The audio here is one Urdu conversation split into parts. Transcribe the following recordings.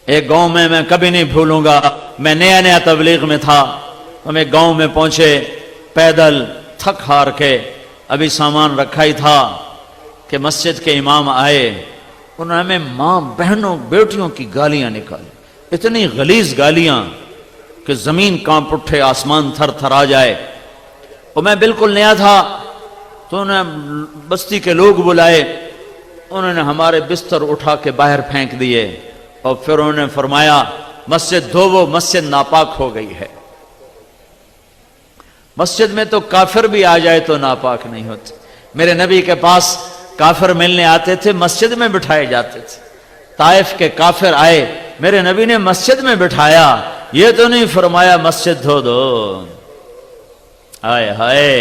ایک گاؤں میں کبھی نہیں بھولوں گا، میں نیا نیا تبلیغ میں تھا، ہم ایک گاؤں میں پہنچے پیدل تھک ہار کے، ابھی سامان رکھا ہی تھا کہ مسجد کے امام آئے، انہوں نے ہمیں ماں بہنوں بیٹیوں کی گالیاں نکالی، اتنی غلیظ گالیاں کہ زمین کانپ اٹھے، آسمان تھر تھر آ جائے۔ اور میں بالکل نیا تھا تو انہوں نے بستی کے لوگ بلائے، انہوں نے ہمارے بستر اٹھا کے باہر پھینک دیے، اور پھر انہوں نے فرمایا مسجد دھوو، مسجد ناپاک ہو گئی ہے۔ مسجد میں تو کافر بھی آ جائے تو ناپاک نہیں ہوتے۔ میرے نبی کے پاس کافر ملنے آتے تھے، مسجد میں بٹھائے جاتے تھے۔ طائف کے کافر آئے، میرے نبی نے مسجد میں بٹھایا، یہ تو نہیں فرمایا مسجد دھو دو۔ ہائے ہائے،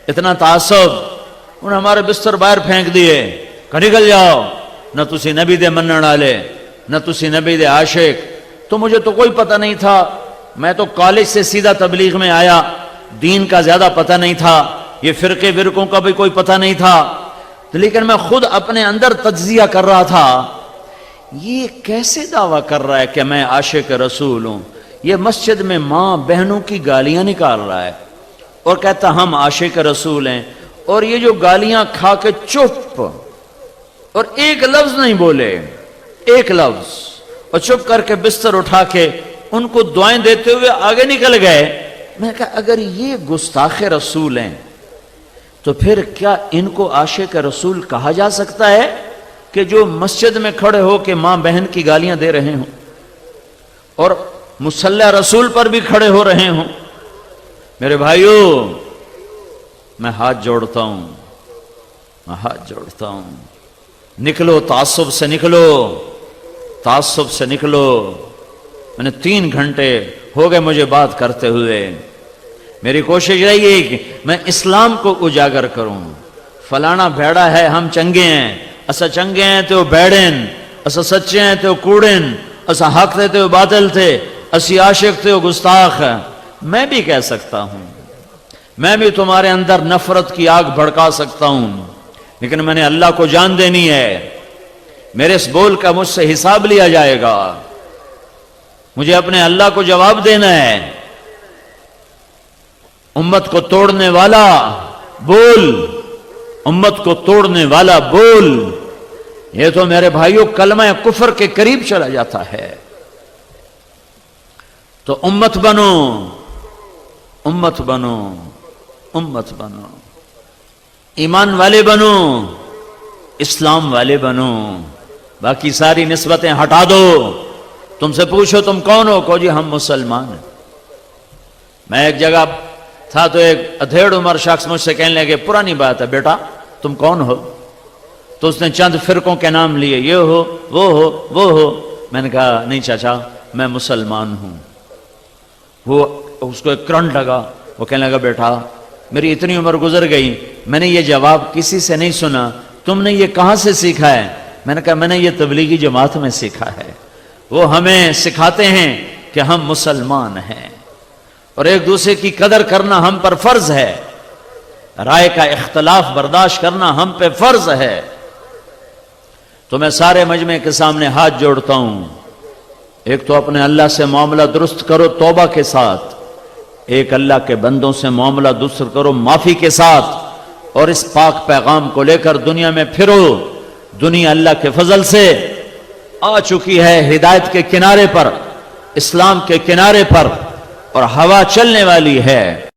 اتنا تعصب، انہوں نے ہمارے بستر باہر پھینک دیے کہ نکل جاؤ، نہ تسی نبی دے منن والے، نہ تسی نبی دے عاشق۔ تو مجھے تو کوئی پتہ نہیں تھا، میں تو کالج سے سیدھا تبلیغ میں آیا، دین کا زیادہ پتہ نہیں تھا، یہ فرقے ورقوں کا بھی کوئی پتہ نہیں تھا، لیکن میں خود اپنے اندر تجزیہ کر رہا تھا، یہ کیسے دعویٰ کر رہا ہے کہ میں عاشق رسول ہوں؟ یہ مسجد میں ماں بہنوں کی گالیاں نکال رہا ہے اور کہتا ہم عاشق رسول ہیں، اور یہ جو گالیاں کھا کے چپ، اور ایک لفظ نہیں بولے، ایک لفظ، اور چپ کر کے بستر اٹھا کے ان کو دعائیں دیتے ہوئے آگے نکل گئے۔ میں کہا اگر یہ گستاخ رسول ہیں تو پھر کیا ان کو عاشق رسول کہا جا سکتا ہے کہ جو مسجد میں کھڑے ہو کے ماں بہن کی گالیاں دے رہے ہوں اور مصلی رسول پر بھی کھڑے ہو رہے ہوں؟ میرے بھائیو، میں ہاتھ جوڑتا ہوں، میں ہاتھ جوڑتا ہوں، نکلو تعصب سے، نکلو تعصب سے نکلو۔ میں نے 3 گھنٹے ہو گئے مجھے بات کرتے ہوئے، میری کوشش رہی ہے کہ میں اسلام کو اجاگر کروں۔ فلانا بھیڑا ہے، ہم چنگے ہیں، اسا چنگے ہیں تو بیڑن، اسا سچے ہیں تو کوڑن، اسا حق تھے تو باطل تھے، اسی عاشق تھے گستاخ۔ میں بھی کہہ سکتا ہوں، میں بھی تمہارے اندر نفرت کی آگ بھڑکا سکتا ہوں، لیکن میں نے اللہ کو جان دینی ہے، میرے اس بول کا مجھ سے حساب لیا جائے گا، مجھے اپنے اللہ کو جواب دینا ہے۔ امت کو توڑنے والا بول، امت کو توڑنے والا بول، یہ تو میرے بھائیوں کلمہ کفر کے قریب چلا جاتا ہے۔ تو امت بنو، امت بنو، امت بنو، ایمان والے بنو، اسلام والے بنو، باقی ساری نسبتیں ہٹا دو۔ تم سے پوچھو تم کون ہو، کہو جی ہم مسلمان ہیں۔ میں ایک جگہ تھا تو ایک ادھیڑ عمر شخص مجھ سے کہنے لگے پرانی بات ہے بیٹا تم کون ہو؟ تو اس نے چند فرقوں کے نام لیے، یہ ہو، وہ ہو، وہ ہو۔ میں نے کہا نہیں چاچا، میں مسلمان ہوں۔ وہ اس کو ایک کرنٹ لگا، وہ کہنے لگا بیٹا میری اتنی عمر گزر گئی، میں نے یہ جواب کسی سے نہیں سنا، تم نے یہ کہاں سے سیکھا ہے؟ میں نے کہا میں نے یہ تبلیغی جماعت میں سیکھا ہے، وہ ہمیں سکھاتے ہیں کہ ہم مسلمان ہیں اور ایک دوسرے کی قدر کرنا ہم پر فرض ہے، رائے کا اختلاف برداشت کرنا ہم پہ فرض ہے۔ تو میں سارے مجمع کے سامنے ہاتھ جوڑتا ہوں، ایک تو اپنے اللہ سے معاملہ درست کرو توبہ کے ساتھ، ایک اللہ کے بندوں سے معاملہ درست کرو معافی کے ساتھ، اور اس پاک پیغام کو لے کر دنیا میں پھرو۔ دنیا اللہ کے فضل سے آ چکی ہے ہدایت کے کنارے پر، اسلام کے کنارے پر، اور ہوا چلنے والی ہے۔